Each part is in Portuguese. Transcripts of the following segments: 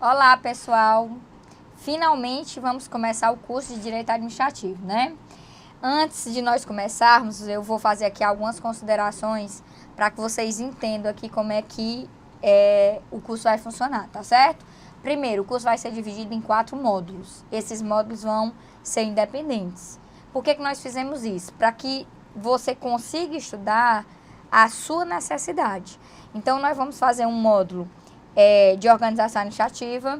Olá, pessoal! Finalmente vamos começar o curso de Direito Administrativo, né? Antes de nós começarmos, eu vou fazer aqui algumas considerações para que vocês entendam aqui como é que o curso vai funcionar, tá certo? Primeiro, o curso vai ser dividido em 4 módulos. Esses módulos vão ser independentes. Por que nós fizemos isso? Para que você consiga estudar a sua necessidade. Então, nós vamos fazer um módulo de organização administrativa.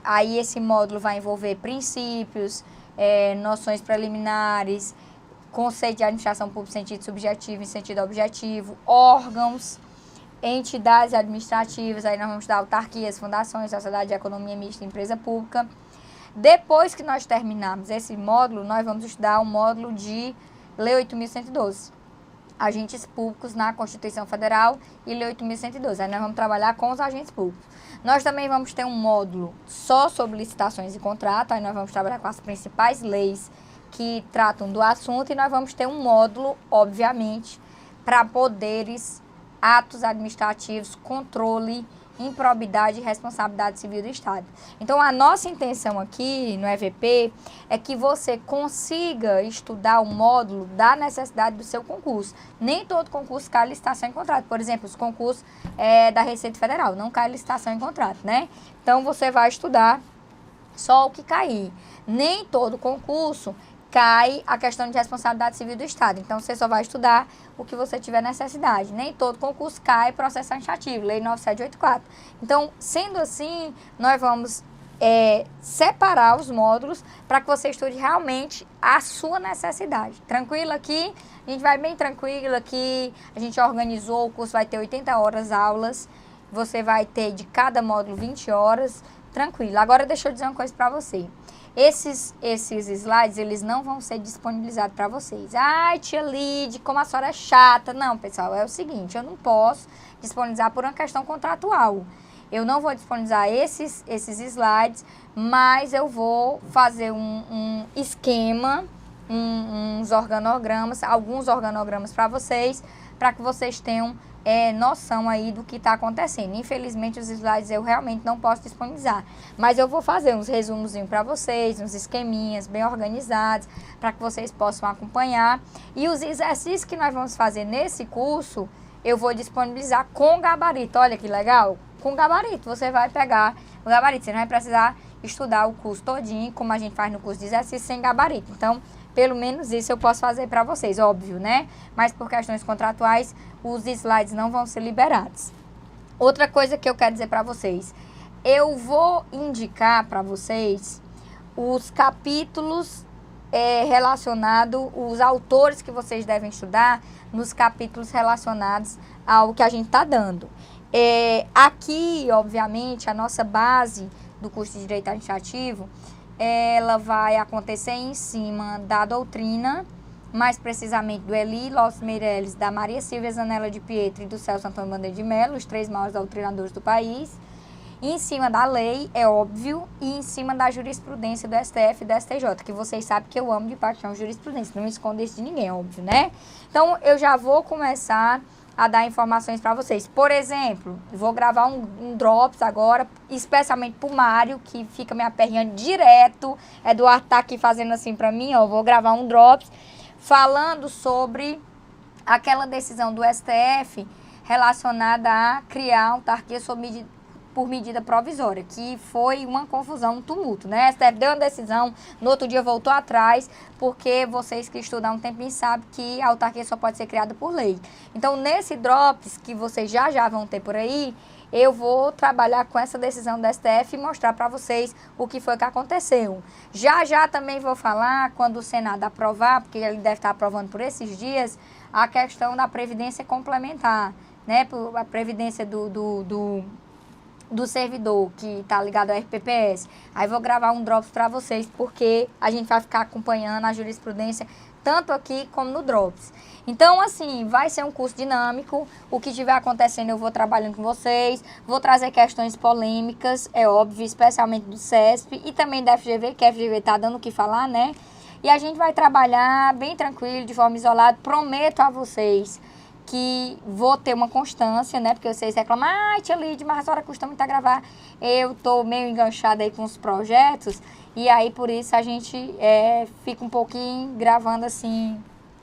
Aí esse módulo vai envolver princípios, noções preliminares, conceito de administração pública em sentido subjetivo e em sentido objetivo, órgãos, entidades administrativas, aí nós vamos estudar autarquias, fundações, sociedade de economia mista e empresa pública. Depois que nós terminarmos esse módulo, nós vamos estudar o módulo de Lei 8.112. Agentes públicos na Constituição Federal e Lei 8.112. Aí nós vamos trabalhar com os agentes públicos. Nós também vamos ter um módulo só sobre licitações e contratos. Aí nós vamos trabalhar com as principais leis que tratam do assunto. E nós vamos ter um módulo, obviamente, para poderes, atos administrativos, controle, improbidade e responsabilidade civil do Estado. Então, a nossa intenção aqui no EVP é que você consiga estudar o módulo da necessidade do seu concurso. Nem todo concurso cai licitação em contrato. Por exemplo, os concursos da Receita Federal não cai licitação em contrato, né? Então, você vai estudar só o que cair. Nem todo concurso cai a questão de responsabilidade civil do Estado. Então, você só vai estudar o que você tiver necessidade. Nem todo concurso cai processo administrativo, Lei 9784. Então, sendo assim, nós vamos separar os módulos para que você estude realmente a sua necessidade. Tranquilo aqui? A gente vai bem tranquilo aqui. A gente organizou, o curso vai ter 80 horas aulas. Você vai ter de cada módulo 20 horas. Tranquilo. Agora, deixa eu dizer uma coisa para você. Esses slides, eles não vão ser disponibilizados para vocês. Ai, tia Lide, como a senhora é chata. Não, pessoal, é o seguinte, eu não posso disponibilizar por uma questão contratual. Eu não vou disponibilizar esses slides, mas eu vou fazer um esquema, uns organogramas, alguns organogramas para vocês, para que vocês tenham noção aí do que está acontecendo. Infelizmente, os slides eu realmente não posso disponibilizar, mas eu vou fazer uns resumozinhos para vocês, uns esqueminhas bem organizados, para que vocês possam acompanhar. E os exercícios que nós vamos fazer nesse curso, eu vou disponibilizar com gabarito. Olha que legal! Com gabarito, você vai pegar o gabarito, você não vai precisar estudar o curso todinho, como a gente faz no curso de exercício, sem gabarito. Então, pelo menos isso eu posso fazer para vocês, óbvio, né? Mas por questões contratuais, os slides não vão ser liberados. Outra coisa que eu quero dizer para vocês, eu vou indicar para vocês os capítulos relacionados, os autores que vocês devem estudar nos capítulos relacionados ao que a gente está dando. Aqui, obviamente, a nossa base do curso de Direito Administrativo, ela vai acontecer em cima da doutrina, mais precisamente do Eli Lopes Meirelles, da Maria Silvia Zanella de Pietro e do Celso Antônio Bandeira de Mello, os 3 maiores doutrinadores do país, em cima da lei, é óbvio, e em cima da jurisprudência do STF e do STJ, que vocês sabem que eu amo de paixão jurisprudência, não me escondo isso de ninguém, é óbvio, né? Então, eu já vou começar a dar informações para vocês. Por exemplo, vou gravar um Drops agora, especialmente pro Mário, que fica me aperreando direto. Eduardo tá aqui fazendo assim para mim, ó. Vou gravar um Drops falando sobre aquela decisão do STF relacionada a criar autarquia por medida provisória, que foi uma confusão, um tumulto, né? A STF deu uma decisão, no outro dia voltou atrás, porque vocês que estudam há um tempinho sabem que a autarquia só pode ser criada por lei. Então, nesse Drops, que vocês já vão ter por aí, eu vou trabalhar com essa decisão do STF e mostrar para vocês o que foi que aconteceu. Já também vou falar, quando o Senado aprovar, porque ele deve estar aprovando por esses dias, a questão da previdência complementar, né? A previdência do servidor que está ligado ao RPPS. Aí vou gravar um Drops para vocês, porque a gente vai ficar acompanhando a jurisprudência tanto aqui como no Drops. Então, assim, vai ser um curso dinâmico. O que estiver acontecendo eu vou trabalhando com vocês. Vou trazer questões polêmicas, é óbvio, especialmente do CESP e também da FGV, que a FGV está dando o que falar, né? E a gente vai trabalhar bem tranquilo, de forma isolada. Prometo a vocês que vou ter uma constância, né? Porque vocês reclamam, tia Lídia, mas a hora custa muito a gravar. Eu tô meio enganchada aí com os projetos, e aí por isso a gente fica um pouquinho gravando assim,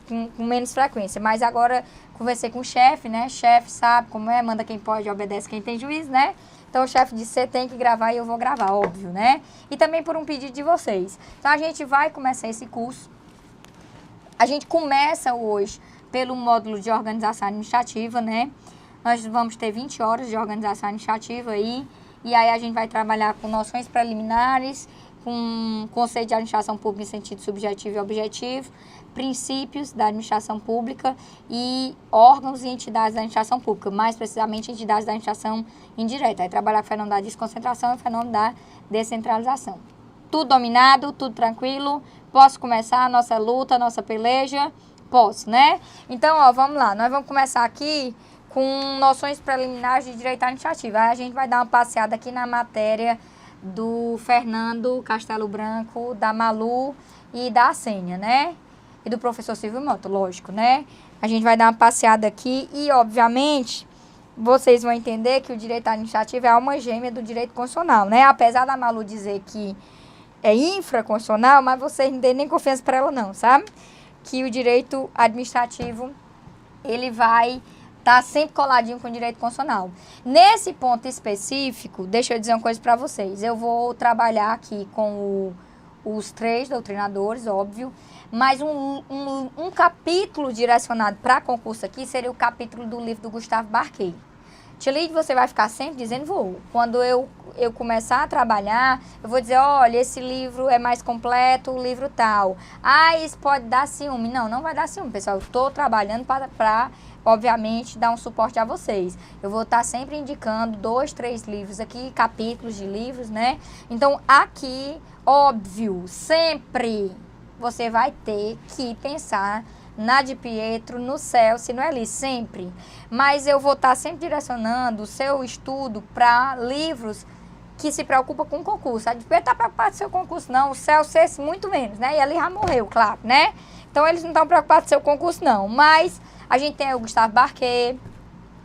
com menos frequência. Mas agora conversei com o chefe, né? Chefe sabe como é, manda quem pode, obedece quem tem juízo, né? Então o chefe disse, você tem que gravar e eu vou gravar, óbvio, né? E também por um pedido de vocês. Então a gente vai começar esse curso. A gente começa hoje pelo módulo de organização administrativa, né? Nós vamos ter 20 horas de organização administrativa aí. E aí a gente vai trabalhar com noções preliminares, com conceito de administração pública em sentido subjetivo e objetivo, princípios da administração pública e órgãos e entidades da administração pública, mais precisamente entidades da administração indireta. Aí trabalhar com o fenômeno da desconcentração e o fenômeno da descentralização. Tudo dominado, tudo tranquilo. Posso começar a nossa luta, a nossa peleja? Posso, né? Então, ó, vamos lá. Nós vamos começar aqui com noções preliminares de direito administrativo. Aí a gente vai dar uma passeada aqui na matéria do Fernando Castelo Branco, da Malu e da Sênia, né? E do professor Silvio Mota, lógico, né? A gente vai dar uma passeada aqui e, obviamente, vocês vão entender que o direito administrativo é a alma gêmea do direito constitucional, né? Apesar da Malu dizer que é infraconstitucional, mas vocês não têm nem confiança para ela não, sabe? Que o direito administrativo, ele vai estar sempre coladinho com o direito constitucional. Nesse ponto específico, deixa eu dizer uma coisa para vocês. Eu vou trabalhar aqui com os 3 doutrinadores, óbvio, mas um capítulo direcionado para concurso aqui seria o capítulo do livro do Gustavo Barquet. Tia Lídia, você vai ficar sempre dizendo, vou. Quando eu começar a trabalhar, eu vou dizer, olha, esse livro é mais completo, o livro tal. Isso pode dar ciúme. Não, não vai dar ciúme, pessoal. Eu estou trabalhando para, obviamente, dar um suporte a vocês. Eu vou estar sempre indicando 2, 3 livros aqui, capítulos de livros, né? Então, aqui, óbvio, sempre você vai ter que pensar na de Pietro, no Celso, no Eli, sempre. Mas eu vou estar sempre direcionando o seu estudo para livros que se preocupam com o concurso. A de Pietro está preocupada com o seu concurso, não. O Celso, esse muito menos, né? E ele já morreu, claro, né? Então, eles não estão preocupados com o seu concurso, não. Mas a gente tem o Gustavo Barquet,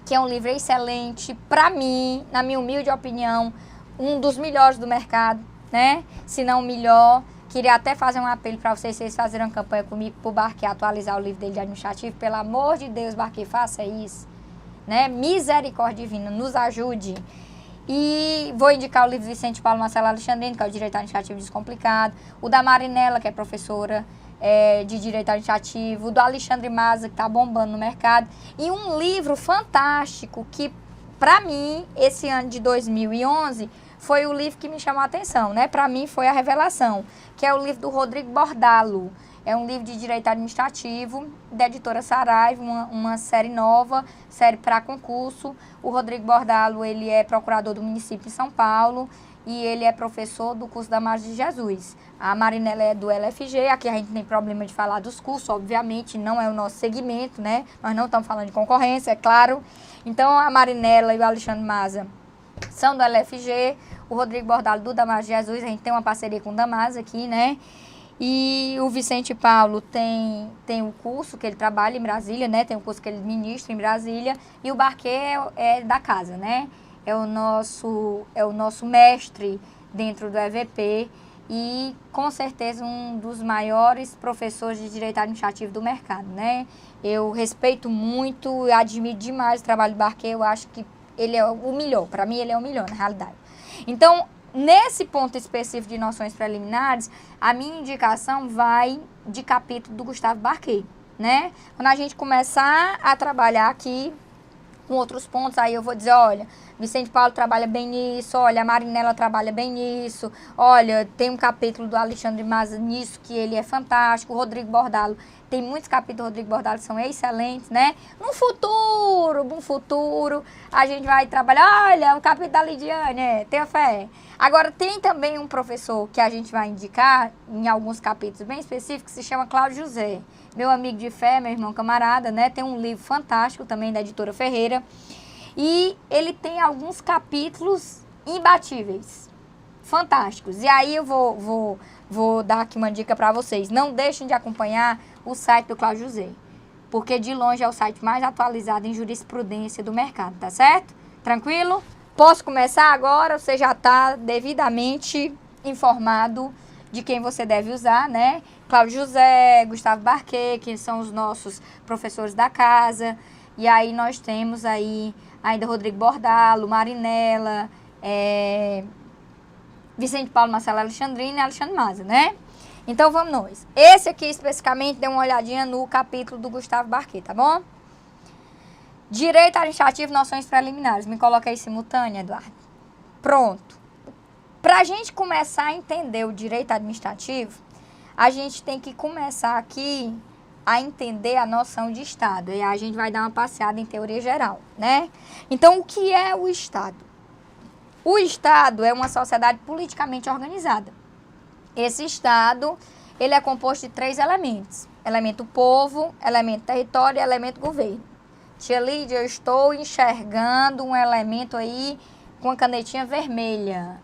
que é um livro excelente, para mim, na minha humilde opinião, um dos melhores do mercado, né? Se não o melhor. Queria até fazer um apelo para vocês fazerem uma campanha comigo para o Barquet atualizar o livro dele de administrativo. Pelo amor de Deus, Barquet, faça isso. Né? Misericórdia divina, nos ajude. E vou indicar o livro do Vicente Paulo Marcelo Alexandrino, que é o Direito Administrativo Descomplicado. O da Marinella, que é professora de Direito Administrativo. O do Alexandre Maza, que está bombando no mercado. E um livro fantástico que, para mim, esse ano de 2011... foi o livro que me chamou a atenção, né? Para mim foi a revelação, que é o livro do Rodrigo Bordalo. É um livro de direito administrativo, da editora Saraiva, uma série nova, série para concurso. O Rodrigo Bordalo, ele é procurador do município de São Paulo e ele é professor do curso da Margem de Jesus. A Marinella é do LFG, aqui a gente tem problema de falar dos cursos, obviamente, não é o nosso segmento, né? Nós não estamos falando de concorrência, é claro. Então, a Marinella e o Alexandre Maza são do LFG, o Rodrigo Bordalo do Damas de Jesus, a gente tem uma parceria com o Damas aqui, né? E o Vicente Paulo tem o curso que ele trabalha em Brasília, né? Tem o curso que ele ministra em Brasília. E o Barquet é da casa, né? É o nosso mestre dentro do EVP e, com certeza, um dos maiores professores de direito administrativo do mercado, né? Eu respeito muito e admiro demais o trabalho do Barquet, eu acho que ele é o melhor, para mim ele é o melhor, na realidade. Então, nesse ponto específico de noções preliminares, a minha indicação vai de capítulo do Gustavo Barquet, né? Quando a gente começar a trabalhar aqui com outros pontos, aí eu vou dizer, olha, Vicente Paulo trabalha bem nisso, olha, a Marinella trabalha bem nisso, olha, tem um capítulo do Alexandre Maza nisso que ele é fantástico, o Rodrigo Bordalo, tem muitos capítulos do Rodrigo Bordalo que são excelentes, né? No futuro, a gente vai trabalhar, olha, o capítulo da Lidiane, tenha fé. Agora, tem também um professor que a gente vai indicar, em alguns capítulos bem específicos, que se chama Cláudio José. Meu amigo de fé, meu irmão camarada, né? Tem um livro fantástico também da editora Ferreira. E ele tem alguns capítulos imbatíveis, fantásticos. E aí eu vou dar aqui uma dica para vocês. Não deixem de acompanhar o site do Cláudio José. porque de longe é o site mais atualizado em jurisprudência do mercado, tá certo? Tranquilo? Posso começar agora? Você já está devidamente informado de quem você deve usar, né? Cláudio José, Gustavo Barquet, que são os nossos professores da casa. E aí nós temos aí ainda Rodrigo Bordalo, Marinella, Vicente Paulo, Marcelo Alexandrino e Alexandre Maza, né? Então vamos nós. Esse aqui especificamente, dê uma olhadinha no capítulo do Gustavo Barquet, tá bom? Direito administrativo, noções preliminares. Me coloca aí simultâneo, Eduardo. Pronto. Para a gente começar a entender o direito administrativo, a gente tem que começar aqui a entender a noção de Estado. E aí a gente vai dar uma passeada em teoria geral, né? Então, o que é o Estado? O Estado é uma sociedade politicamente organizada. Esse Estado, ele é composto de 3 elementos. Elemento povo, elemento território e elemento governo. Tia Lídia, eu estou enxergando um elemento aí com a canetinha vermelha.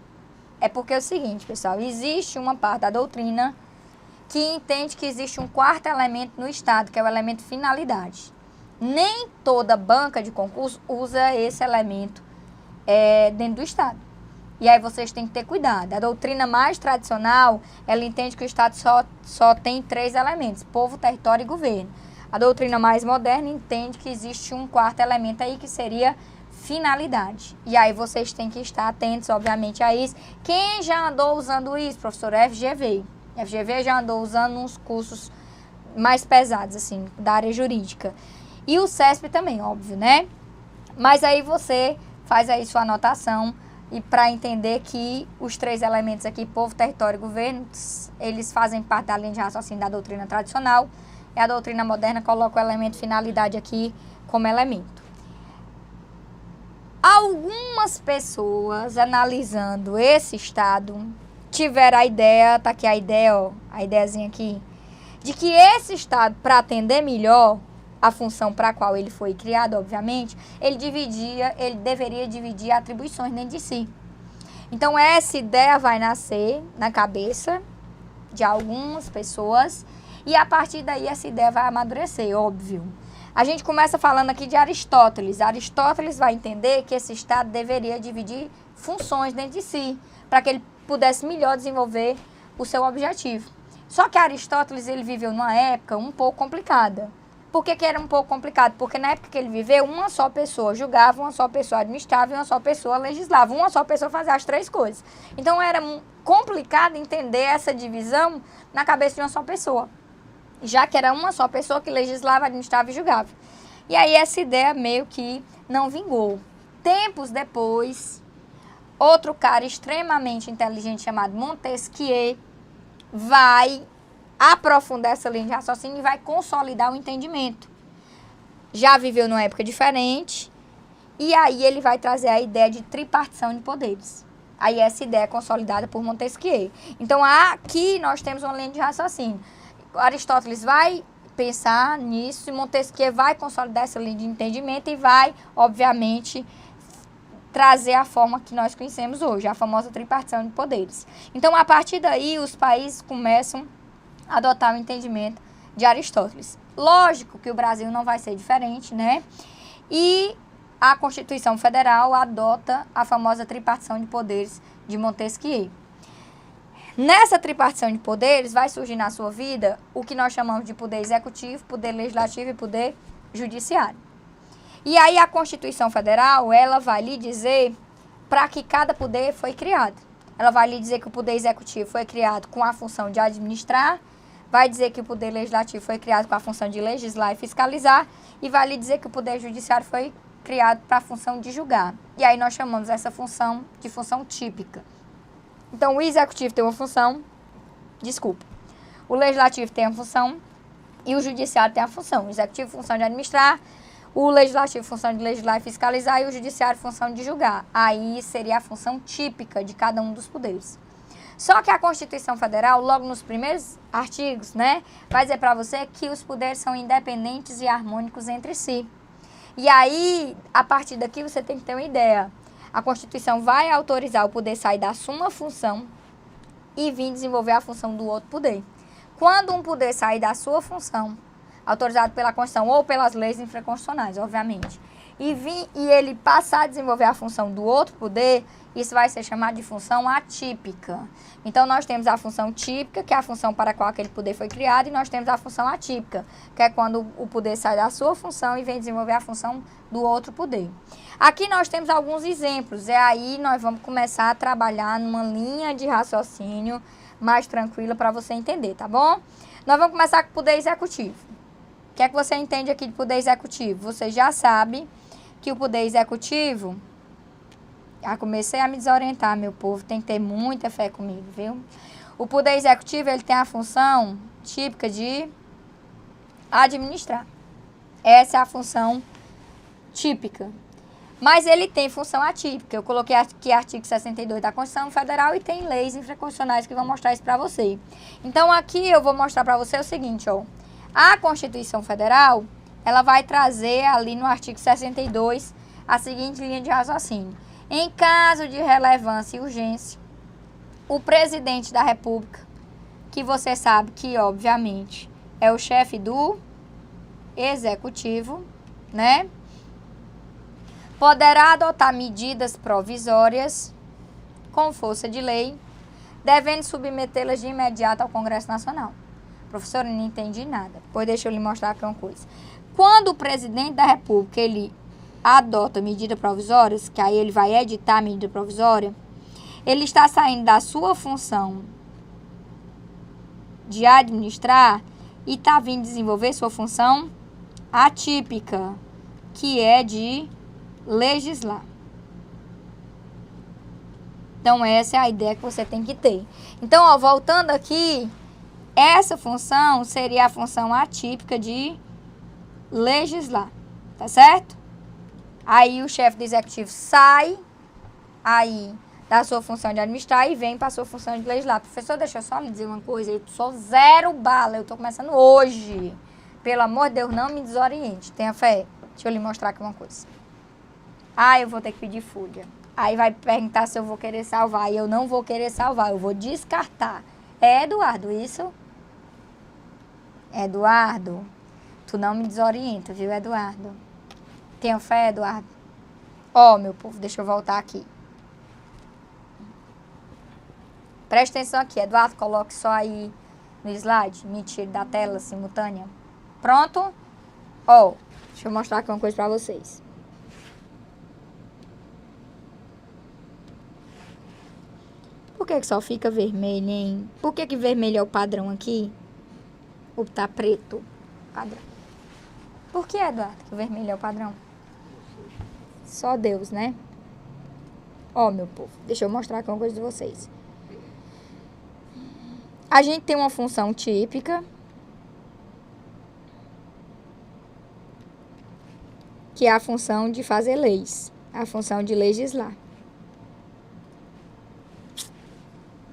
É porque é o seguinte, pessoal, existe uma parte da doutrina que entende que existe um 4º elemento no Estado, que é o elemento finalidade. Nem toda banca de concurso usa esse elemento dentro do Estado. E aí vocês têm que ter cuidado. A doutrina mais tradicional, ela entende que o Estado só tem 3 elementos, povo, território e governo. A doutrina mais moderna entende que existe um 4º elemento aí, que seria finalidade. E aí vocês têm que estar atentos, obviamente, a isso. Quem já andou usando isso? Professor FGV. FGV já andou usando uns cursos mais pesados, assim, da área jurídica. E o CESP também, óbvio, né? Mas aí você faz aí sua anotação e para entender que os 3 elementos aqui, povo, território e governo, eles fazem parte da linha de raciocínio da doutrina tradicional. E a doutrina moderna coloca o elemento finalidade aqui como elemento. Algumas pessoas, analisando esse Estado, tiveram a ideia, tá aqui a ideia, ó, a ideiazinha aqui, de que esse Estado, para atender melhor a função para a qual ele foi criado, obviamente, ele deveria dividir atribuições dentro de si. Então, essa ideia vai nascer na cabeça de algumas pessoas e, a partir daí, essa ideia vai amadurecer, óbvio. A gente começa falando aqui de Aristóteles. Aristóteles vai entender que esse Estado deveria dividir funções dentro de si, para que ele pudesse melhor desenvolver o seu objetivo. Só que Aristóteles, ele viveu numa época um pouco complicada. Por que era um pouco complicado? Porque na época que ele viveu, uma só pessoa julgava, uma só pessoa administrava e uma só pessoa legislava. Uma só pessoa fazia as 3 coisas. Então era complicado entender essa divisão na cabeça de uma só pessoa, já que era uma só pessoa que legislava, administrava e julgava. E aí essa ideia meio que não vingou. Tempos depois, outro cara extremamente inteligente chamado Montesquieu vai aprofundar essa linha de raciocínio e vai consolidar o entendimento. Já viveu numa época diferente, e aí ele vai trazer a ideia de tripartição de poderes. Aí essa ideia é consolidada por Montesquieu. Então aqui nós temos uma linha de raciocínio. Aristóteles vai pensar nisso e Montesquieu vai consolidar essa linha de entendimento e vai, obviamente, trazer a forma que nós conhecemos hoje, a famosa tripartição de poderes. Então, a partir daí, os países começam a adotar o entendimento de Aristóteles. Lógico que o Brasil não vai ser diferente, né? E a Constituição Federal adota a famosa tripartição de poderes de Montesquieu. Nessa tripartição de poderes, vai surgir na sua vida o que nós chamamos de poder executivo, poder legislativo e poder judiciário. E aí a Constituição Federal, ela vai lhe dizer para que cada poder foi criado. Ela vai lhe dizer que o poder executivo foi criado com a função de administrar, vai dizer que o poder legislativo foi criado com a função de legislar e fiscalizar, e vai lhe dizer que o poder judiciário foi criado para a função de julgar. E aí nós chamamos essa função de função típica. Então, o executivo tem uma função, o legislativo tem a função e o judiciário tem a função. O executivo, função de administrar, o legislativo, função de legislar e fiscalizar, e o judiciário, função de julgar. Aí seria a função típica de cada um dos poderes. Só que a Constituição Federal, logo nos primeiros artigos, né, vai dizer para você que os poderes são independentes e harmônicos entre si. E aí, a partir daqui, você tem que ter uma ideia. A Constituição vai autorizar o poder sair da sua função e vir desenvolver a função do outro poder. Quando um poder sair da sua função, autorizado pela Constituição ou pelas leis infraconstitucionais, obviamente, e ele passar a desenvolver a função do outro poder, isso vai ser chamado de função atípica. Então, nós temos a função típica, que é a função para a qual aquele poder foi criado, e nós temos a função atípica, que é quando o poder sai da sua função e vem desenvolver a função do outro poder. Aqui nós temos alguns exemplos, aí nós vamos começar a trabalhar numa linha de raciocínio mais tranquila para você entender, tá bom? Nós vamos começar com o poder executivo. O que é que você entende aqui de poder executivo? Você já sabe que o poder executivo... Já comecei a me desorientar, meu povo. Tem que ter muita fé comigo, viu? O poder executivo, ele tem a função típica de administrar. Essa é a função típica. Mas ele tem função atípica. Eu coloquei aqui artigo 62 da Constituição Federal e tem leis infraconstitucionais que vão mostrar isso para você. Então, aqui eu vou mostrar para você o seguinte, ó. A Constituição Federal, ela vai trazer ali no artigo 62 a seguinte linha de raciocínio. Em caso de relevância e urgência, o presidente da República, que você sabe que, obviamente, é o chefe do executivo, né? Poderá adotar medidas provisórias com força de lei, devendo submetê-las de imediato ao Congresso Nacional. Professora, não entendi nada. Pois deixa eu lhe mostrar aqui uma coisa. Quando o presidente da República, ele adota medidas provisórias, que aí ele vai editar a medida provisória, ele está saindo da sua função de administrar e está vindo desenvolver sua função atípica, que é de legislar. Então, essa é a ideia que você tem que ter. Então, ó, voltando aqui, essa função seria a função atípica de legislar, tá certo? Aí o chefe do executivo sai aí da sua função de administrar e vem para a sua função de legislar. Professor, deixa eu só lhe dizer uma coisa, eu sou zero bala, eu estou começando hoje. Pelo amor de Deus, não me desoriente, tenha fé. Deixa eu lhe mostrar aqui uma coisa. Eu vou ter que pedir folha. Aí vai perguntar se eu vou querer salvar, e eu não vou querer salvar, eu vou descartar. É Eduardo, isso? Eduardo, tu não me desorienta, viu, Eduardo? Tenha fé, Eduardo? Ó, meu povo, deixa eu voltar aqui. Presta atenção aqui, Eduardo, coloque só aí no slide. Me tire da tela simultânea. Pronto? Ó, deixa eu mostrar aqui uma coisa pra vocês. Por que só fica vermelho, hein? Por que vermelho é o padrão aqui? Ou tá preto? Padrão. Por que, Eduardo, que o vermelho é o padrão? Só Deus, né? Ó, meu povo, deixa eu mostrar aqui uma coisa de vocês. A gente tem uma função típica, que é a função de fazer leis, a função de legislar.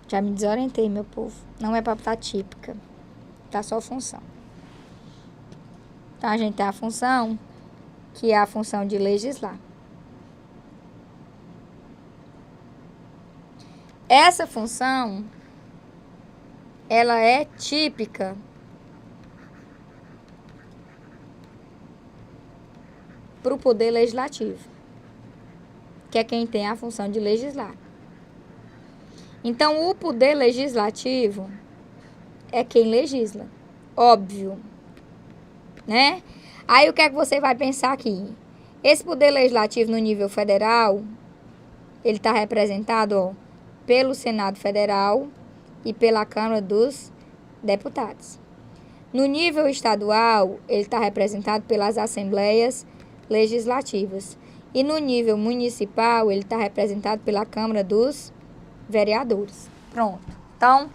Já me desorientei, meu povo. Não é para estar típica, tá só função. Então, a gente tem a função, que é a função de legislar. Essa função, ela é típica para o poder legislativo, que é quem tem a função de legislar. Então, o poder legislativo é quem legisla, óbvio, né? Aí, o que é que você vai pensar aqui? Esse poder legislativo no nível federal, ele está representado, ó, pelo Senado Federal e pela Câmara dos Deputados. No nível estadual, ele está representado pelas Assembleias Legislativas. E no nível municipal, ele está representado pela Câmara dos Vereadores. Pronto. Então,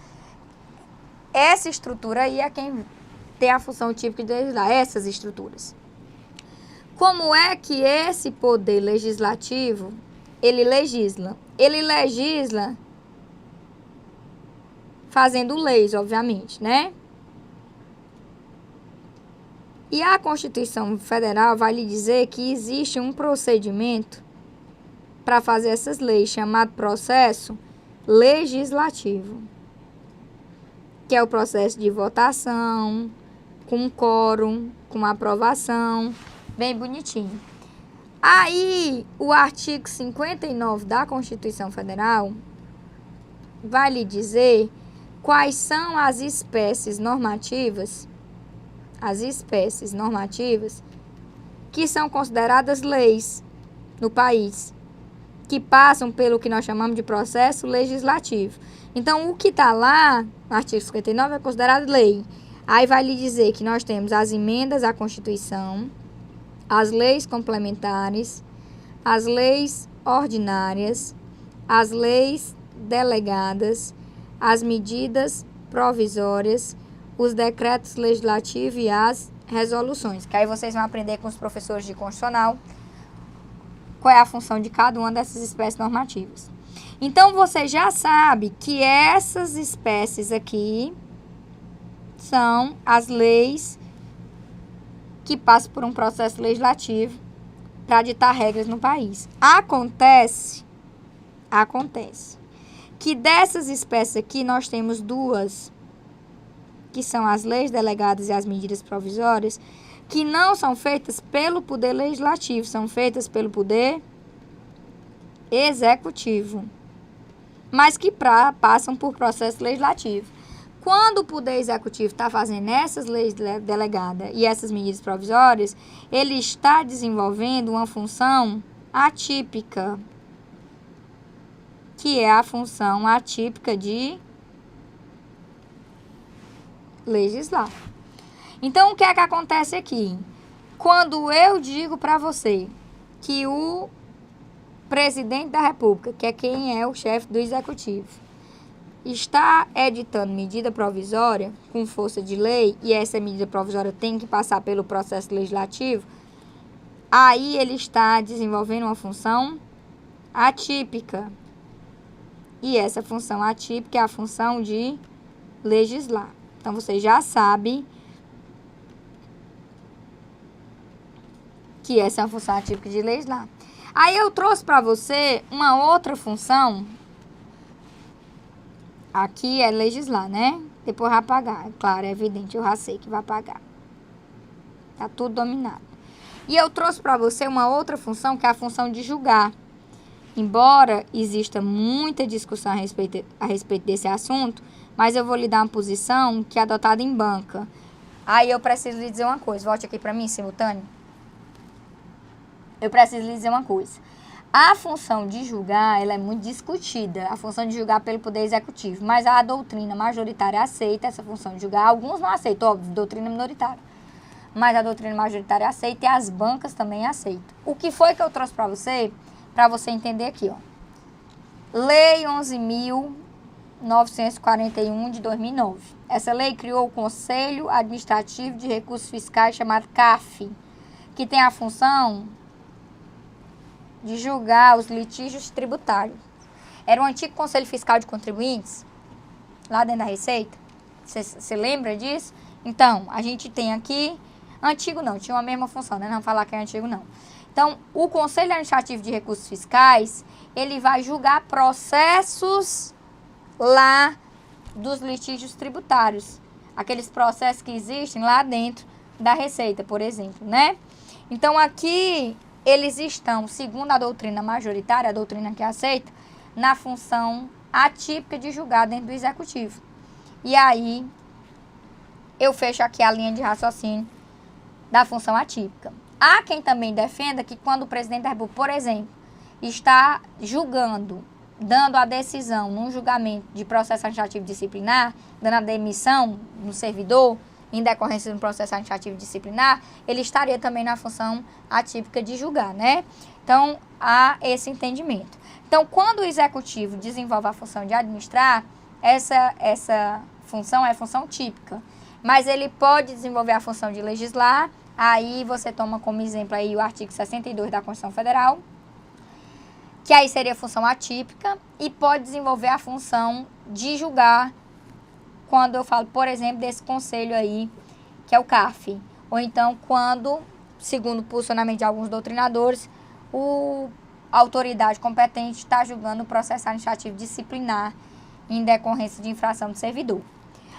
essa estrutura aí é quem tem a função típica de legislar, essas estruturas. Como é que esse poder legislativo, ele legisla? Ele legisla fazendo leis, obviamente, né? E a Constituição Federal vai lhe dizer que existe um procedimento para fazer essas leis, chamado processo legislativo, que é o processo de votação, com quórum, com aprovação, bem bonitinho. Aí, o artigo 59 da Constituição Federal vai lhe dizer quais são as espécies normativas que são consideradas leis no país, que passam pelo que nós chamamos de processo legislativo. Então, o que está lá, no artigo 59, é considerado lei. Aí vai lhe dizer que nós temos as emendas à Constituição, as leis complementares, as leis ordinárias, as leis delegadas, as medidas provisórias, os decretos legislativos e as resoluções. Que aí vocês vão aprender com os professores de constitucional qual é a função de cada uma dessas espécies normativas. Então, você já sabe que essas espécies aqui são as leis que passam por um processo legislativo para ditar regras no país. Acontece que dessas espécies aqui nós temos duas, que são as leis delegadas e as medidas provisórias, que não são feitas pelo poder legislativo, são feitas pelo poder executivo, mas que passam por processo legislativo. Quando o poder executivo está fazendo essas leis delegadas e essas medidas provisórias, ele está desenvolvendo uma função atípica, que é a função atípica de legislar. Então, o que é que acontece aqui? Quando eu digo para você que o presidente da República, que é quem é o chefe do executivo, está editando medida provisória com força de lei, e essa medida provisória tem que passar pelo processo legislativo, aí ele está desenvolvendo uma função atípica. E essa função atípica é a função de legislar. Então, você já sabe que essa é uma função atípica de legislar. Aí eu trouxe para você uma outra função. Aqui é legislar, né? Depois vai pagar. Claro, é evidente, eu já sei que vai pagar. Tá tudo dominado. E eu trouxe para você uma outra função, que é a função de julgar. Embora exista muita discussão a respeito desse assunto, mas eu vou lhe dar uma posição que é adotada em banca. Aí eu preciso lhe dizer uma coisa. Volte aqui para mim, simultâneo. Eu preciso lhe dizer uma coisa. A função de julgar, ela é muito discutida. A função de julgar pelo Poder Executivo. Mas a doutrina majoritária aceita essa função de julgar. Alguns não aceitam, óbvio, doutrina minoritária. Mas a doutrina majoritária aceita e as bancas também aceitam. O que foi que eu trouxe para você entender aqui, ó. Lei 11.941 de 2009. Essa lei criou o Conselho Administrativo de Recursos Fiscais, chamado CARF, que tem a função de julgar os litígios tributários. Era o antigo Conselho Fiscal de Contribuintes, lá dentro da Receita. Você lembra disso? Então, a gente tem aqui... Antigo não, tinha a mesma função, né? Não falar que é antigo, não. Então, o Conselho Administrativo de Recursos Fiscais, ele vai julgar processos lá dos litígios tributários. Aqueles processos que existem lá dentro da Receita, por exemplo, né? Então, aqui, eles estão, segundo a doutrina majoritária, a doutrina que aceita, na função atípica de julgar dentro do Executivo. E aí, eu fecho aqui a linha de raciocínio da função atípica. Há quem também defenda que quando o presidente da República, por exemplo, está julgando, dando a decisão num julgamento de processo administrativo disciplinar, dando a demissão no servidor, em decorrência do processo administrativo disciplinar, ele estaria também na função atípica de julgar, né? Então, há esse entendimento. Então, quando o executivo desenvolve a função de administrar, essa função é função típica. Mas ele pode desenvolver a função de legislar. Aí você toma como exemplo aí o artigo 62 da Constituição Federal, que aí seria a função atípica, e pode desenvolver a função de julgar, quando eu falo, por exemplo, desse conselho aí, que é o CARF. Ou então, quando, segundo o posicionamento de alguns doutrinadores, a autoridade competente está julgando o processo administrativo disciplinar em decorrência de infração do servidor.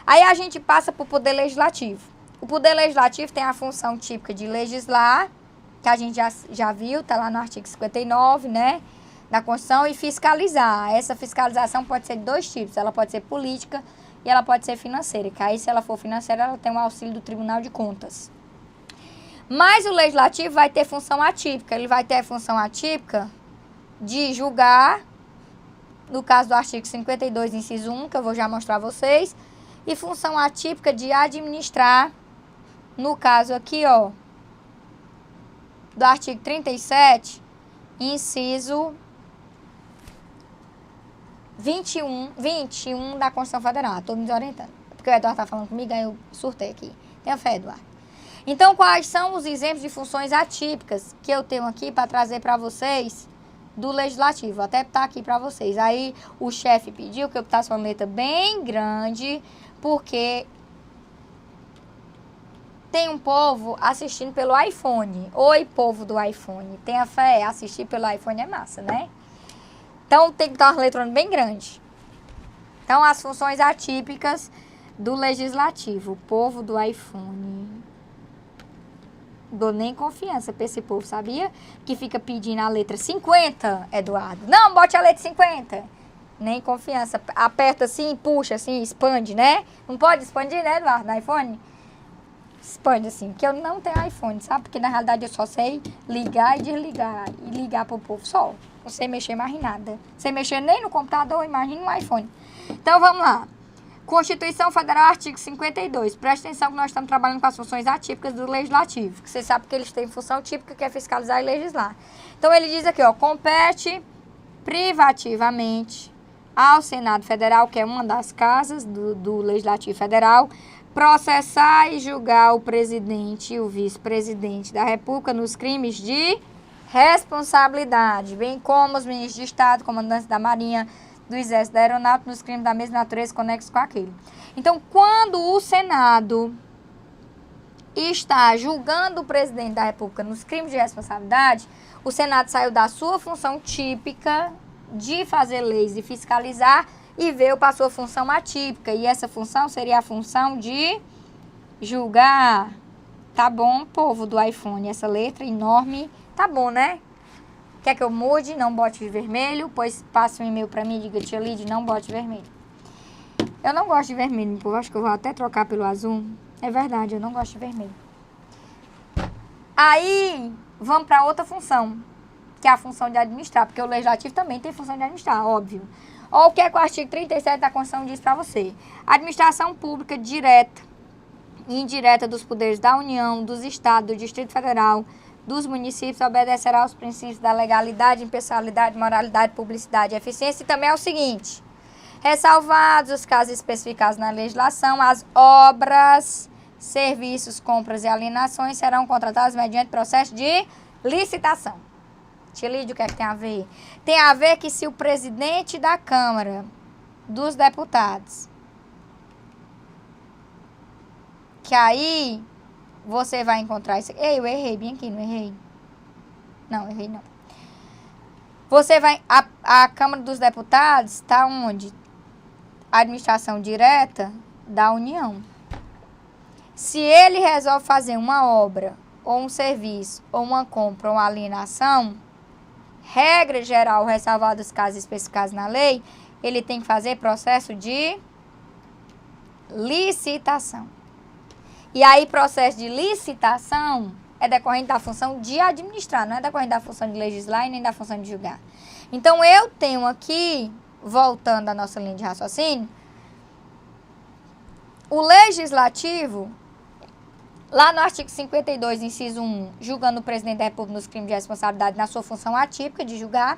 Aí a gente passa para o Poder Legislativo. O Poder Legislativo tem a função típica de legislar, que a gente já viu, está lá no artigo 59, né, da Constituição, e fiscalizar. Essa fiscalização pode ser de dois tipos, ela pode ser política e ela pode ser financeira, que aí se ela for financeira, ela tem o auxílio do Tribunal de Contas. Mas o Legislativo vai ter função atípica, ele vai ter a função atípica de julgar, no caso do artigo 52, inciso 1, que eu vou já mostrar a vocês, e função atípica de administrar, no caso aqui, ó, do artigo 37, inciso 21 da Constituição Federal. Estou me desorientando, porque o Eduardo está falando comigo, aí eu surtei aqui. Tenha fé, Eduardo. Então, quais são os exemplos de funções atípicas que eu tenho aqui para trazer para vocês do Legislativo? Vou até botar aqui para vocês. Aí, o chefe pediu que eu botasse uma letra bem grande, porque tem um povo assistindo pelo iPhone. Oi, povo do iPhone. Tenha fé, assistir pelo iPhone é massa, né? Então, tem que botar uma letra bem grande. Então, as funções atípicas do Legislativo. O povo do iPhone. Dou nem confiança pra esse povo, sabia? Que fica pedindo a letra 50, Eduardo. Não, bote a letra 50. Nem confiança. Aperta assim, puxa assim, expande, né? Não pode expandir, né, Eduardo, no iPhone? Expande assim, porque eu não tenho iPhone, sabe? Porque na realidade eu só sei ligar e desligar. E ligar pro povo só. Não sei mexer mais em nada. Não sei mexer nem no computador, imagina no iPhone. Então vamos lá. Constituição Federal, artigo 52. Presta atenção que nós estamos trabalhando com as funções atípicas do Legislativo. Que você sabe que eles têm função típica, que é fiscalizar e legislar. Então ele diz aqui, ó, compete privativamente ao Senado Federal, que é uma das casas do Legislativo Federal, processar e julgar o presidente e o vice-presidente da República nos crimes de responsabilidade, bem como os ministros de Estado, comandantes da Marinha, do Exército, da Aeronáutica, nos crimes da mesma natureza conexos com aquele. Então, quando o Senado está julgando o presidente da República nos crimes de responsabilidade, o Senado saiu da sua função típica de fazer leis e fiscalizar e veio para a sua função atípica. E essa função seria a função de julgar. Tá bom, povo do iPhone? Essa letra enorme, tá bom, né? Quer que eu mude? Não bote vermelho, pois passa um e-mail para mim e diga, tia Lid, não bote vermelho. Eu não gosto de vermelho, povo. Acho que eu vou até trocar pelo azul. É verdade, eu não gosto de vermelho. Aí, vamos para outra função, que é a função de administrar, porque o Legislativo também tem função de administrar, óbvio. Olha o que é que o artigo 37 da Constituição diz para você. Administração pública direta e indireta dos poderes da União, dos Estados, do Distrito Federal, dos municípios obedecerá aos princípios da legalidade, impessoalidade, moralidade, publicidade e eficiência. E também é o seguinte, ressalvados os casos especificados na legislação, as obras, serviços, compras e alienações serão contratadas mediante processo de licitação. Tia Lídia, o que é que tem a ver? Tem a ver que se o presidente da Câmara dos Deputados, que aí você vai encontrar isso. Ei, eu errei bem aqui, não errei? Não, errei não. Você vai... A Câmara dos Deputados está onde? A administração direta da União. Se ele resolve fazer uma obra, ou um serviço, ou uma compra, ou uma alienação, regra geral, ressalvados os casos especificados na lei, ele tem que fazer processo de licitação. E aí, processo de licitação é decorrente da função de administrar, não é decorrente da função de legislar e nem da função de julgar. Então, eu tenho aqui, voltando à nossa linha de raciocínio, o Legislativo, lá no artigo 52, inciso 1, julgando o presidente da República nos crimes de responsabilidade na sua função atípica de julgar.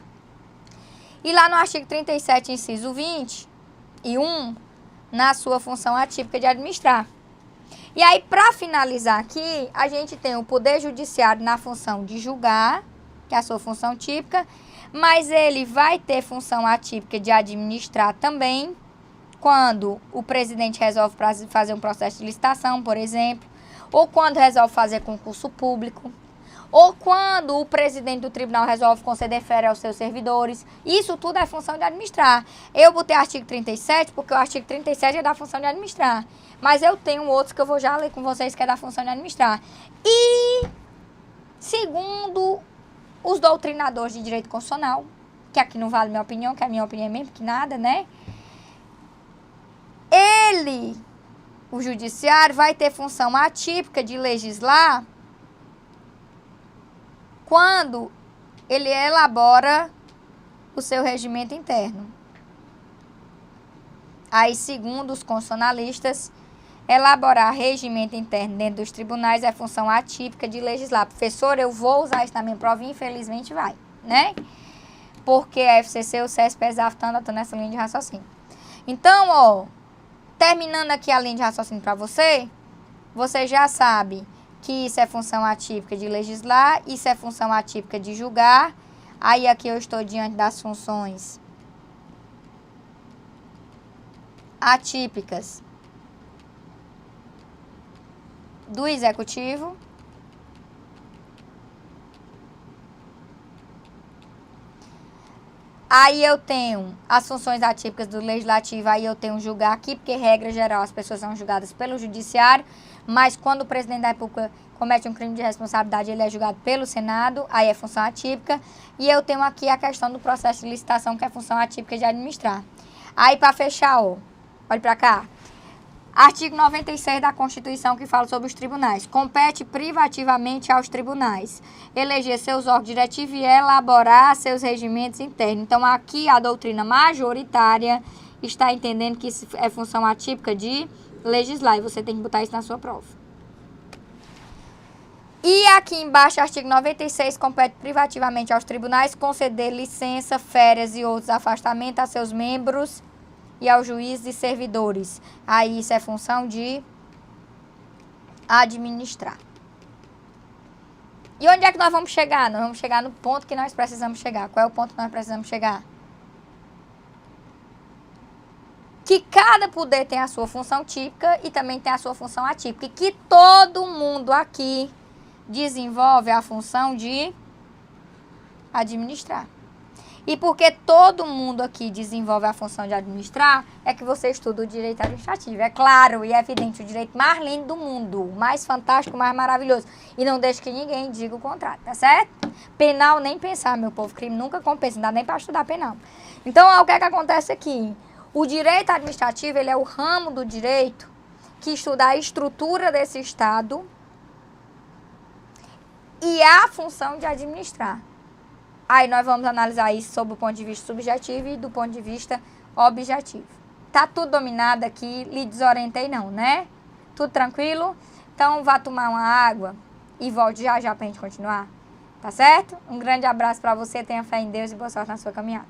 E lá no artigo 37, inciso 20 e 1, na sua função atípica de administrar. E aí, para finalizar aqui, a gente tem o Poder Judiciário na função de julgar, que é a sua função típica, mas ele vai ter função atípica de administrar também, quando o presidente resolve fazer um processo de licitação, por exemplo, ou quando resolve fazer concurso público, Ou quando o presidente do tribunal resolve conceder férias aos seus servidores. Isso tudo é função de administrar. Eu botei artigo 37 porque o artigo 37 é da função de administrar. Mas eu tenho outros que eu vou já ler com vocês que é da função de administrar. E, segundo os doutrinadores de direito constitucional, que aqui não vale minha opinião, que a minha opinião é mesmo que nada, né? O judiciário, vai ter função atípica de legislar quando ele elabora o seu regimento interno. Aí, segundo os constitucionalistas, elaborar regimento interno dentro dos tribunais é função atípica de legislar. Professor, eu vou usar isso na minha prova e infelizmente vai, né? Porque a FCC, o CESP e a ESAF estão nessa linha de raciocínio. Então, ó, terminando aqui a linha de raciocínio para você, você já sabe que isso é função atípica de legislar, isso é função atípica de julgar. Aí aqui eu estou diante das funções atípicas do executivo. Aí eu tenho as funções atípicas do legislativo, aí eu tenho julgar aqui, porque regra geral as pessoas são julgadas pelo judiciário, mas quando o presidente da República comete um crime de responsabilidade, ele é julgado pelo Senado, aí é função atípica. E eu tenho aqui a questão do processo de licitação, que é função atípica de administrar. Aí para fechar, ó, olha para cá. Artigo 96 da Constituição, que fala sobre os tribunais. Compete privativamente aos tribunais eleger seus órgãos diretivos e elaborar seus regimentos internos. Então, aqui a doutrina majoritária está entendendo que isso é função atípica de legislar. E você tem que botar isso na sua prova. E aqui embaixo, artigo 96, compete privativamente aos tribunais conceder licença, férias e outros afastamentos a seus membros e ao juiz e servidores. Aí isso é função de administrar. E onde é que nós vamos chegar? Nós vamos chegar no ponto que nós precisamos chegar. Qual é o ponto que nós precisamos chegar? Que cada poder tem a sua função típica e também tem a sua função atípica. E que todo mundo aqui desenvolve a função de administrar. E porque todo mundo aqui desenvolve a função de administrar, é que você estuda o direito administrativo. É claro e é evidente, o direito mais lindo do mundo, mais fantástico, mais maravilhoso. E não deixe que ninguém diga o contrário, tá certo? Penal nem pensar, meu povo. Crime nunca compensa, não dá nem para estudar penal. Então, o que é que acontece aqui? O direito administrativo, ele é o ramo do direito que estuda a estrutura desse Estado e a função de administrar. Aí nós vamos analisar isso sob o ponto de vista subjetivo e do ponto de vista objetivo. Tá tudo dominado aqui, lhe desorientei não, né? Tudo tranquilo? Então vá tomar uma água e volte já já pra gente continuar, tá certo? Um grande abraço pra você, tenha fé em Deus e boa sorte na sua caminhada.